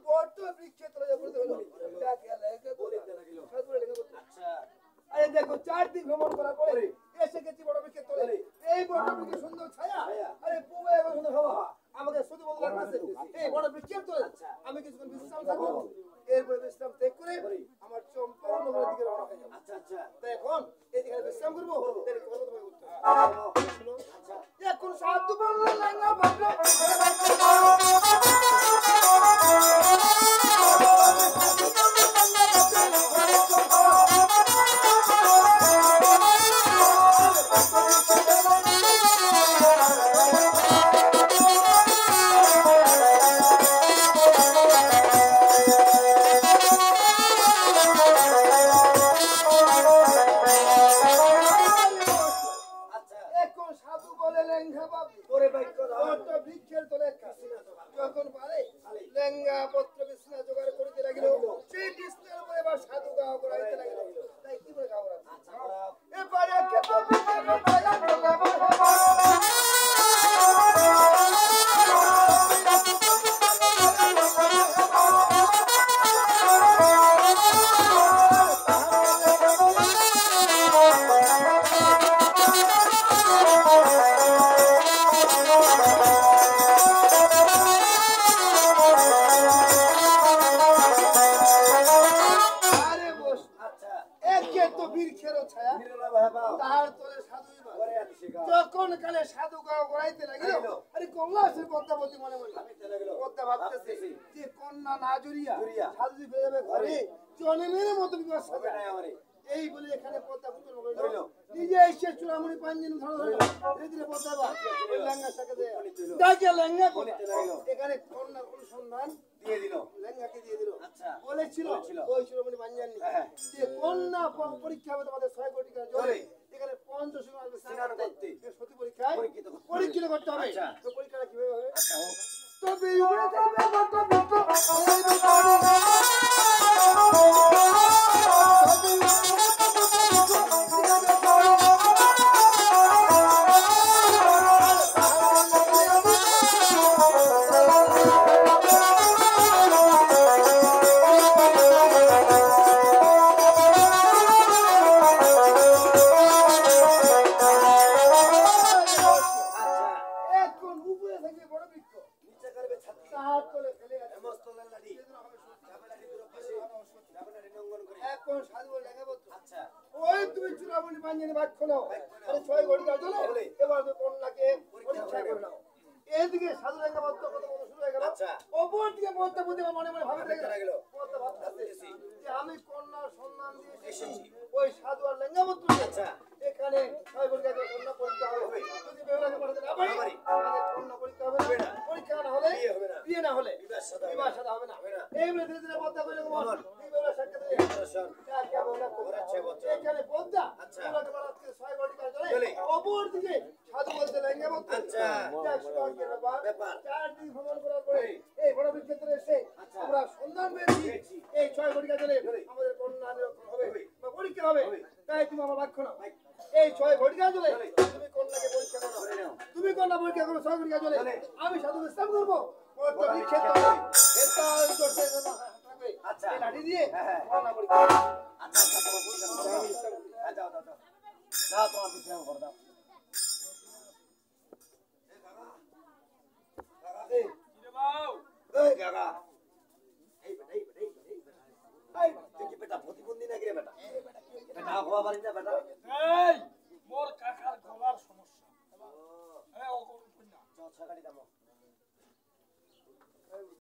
বড় বৃক্ষে তলে বলতে হলো ডাকে লাগে বলে আচ্ছা আরে দেখো 4 দিন ভ্রমণ করার পরে এসে গেছি বড় বৃক্ষে তলে এই বড় বৃক্ষে সুন্দর ছায়া আরে পূবে এবং সুন্দর হাওয়া আমাকে শুধু বলতে লাগছে এই বড় বৃক্ষের তলে আমি কিছুক্ষণ বিশ্রাম থাকবো এরপর বিশ্রাম ত্যাগ করে আমার চম্পা নগরের দিকে রওনা হয়ে যাব আচ্ছা আচ্ছা তো এখন এদিকে বিশ্রাম করব দেরি করব তোমাকে করতে আচ্ছা এখন সাধু বললে লাগা ভাবলো যখন কালে সাধু গড়াইতে লাগিল আরে কল্লাসের পদ্মাবতী মনে মনে পদ্মা ভাবতেছে যে কন্যা না জড়িয়া সাধু ফিরে যাবে ঘরে জন্মের মতো বিবাহ সাথে এই বলে এখানে পদ্মা পুত্র হইল নিজে এসে চূড়ামণি পাঞ্জিন ধরে ধীরে ধীরে পদ্মা বা লেঙ্গা সাথে ডাকে লেঙ্গা করে এখানে কন্যার অনুসন্ধান দিয়ে দিল লেঙ্গাকে দিয়ে দিল আচ্ছা বলেছিল ওই চূড়ামণি পাঞ্জিন যে কন্যা পরীক্ষা হবে তোমাদের 6 কোটি টাকা জলে এখানে পঞ্চশীল আসবে সিনার করতে সতী পরীক্ষায় পরীক্ষিত করতে হবে তো পরীক্ষাটা কিভাবে হবে আচ্ছা তবে উড়ে যাবে বড় এদিকে সাধু লেঙ্গা বদ্ধ কথা বলা শুরু হয়ে গেল অপর দিকে পদ্মা বুদ্ধি মনে মনে ভাবতে লাগলো পদ্মা ভাবতেছে যে আমি কন্যার সন্ধান দিয়ে এসেছি ওই সাধু আর লেঙ্গা বদ্ধ আচ্ছা এখানে 6 বর্গের কন্যা পরীক্ষা হবে যদি বেহুলাকে পড়াতে না পারি আমাদের কন্যা পরীক্ষা হবে না পরীক্ষা না হলে বিয়ে না হলে বিবাহ সাদা হবে না এই বলে ধীরে ধীরে পদ্মা কইলো মন এই বেহুলা সাক্ষাৎ দিয়ে দর্শন কে বেহুলা করাচ্ছে বলছে এখানে পদ্মা আচ্ছা বেহুলাকে পড়াতে 6 বর্গের চলে অপর দিকে সাধু বলতে লেঙ্গা বদ্ধ আচ্ছা ব্যাপার 4 দিন ভ্রমণ করার পরে এই বড় ক্ষেত্রে এসে আমরা সন্ধান পেয়েছি এই 6 কোটি টাকা চলে আমাদের কন্যা নিরক্ষণ হবে বা পরীক্ষা হবে তাই তুমি আমার বাক্য নাও এই 6 কোটি টাকা চলে তুমি কন্যাকে পরীক্ষা করো তুমি কন্যা পরীক্ষা করো 6 কোটি টাকা চলে আমি সাধু বিশ্রাম করব বড় ক্ষেত্র এটা করতে না থাকবে আচ্ছা এই লাঠি দিয়ে কন্যা পরীক্ষা আচ্ছা আচ্ছা তোমার পরীক্ষা যাও যাও যাও যাও তোমার বিশ্রাম করো দাও বেটা প্রতিবন্ধী নাকি রে বেটা এটা না হওয়া পারি না বেটা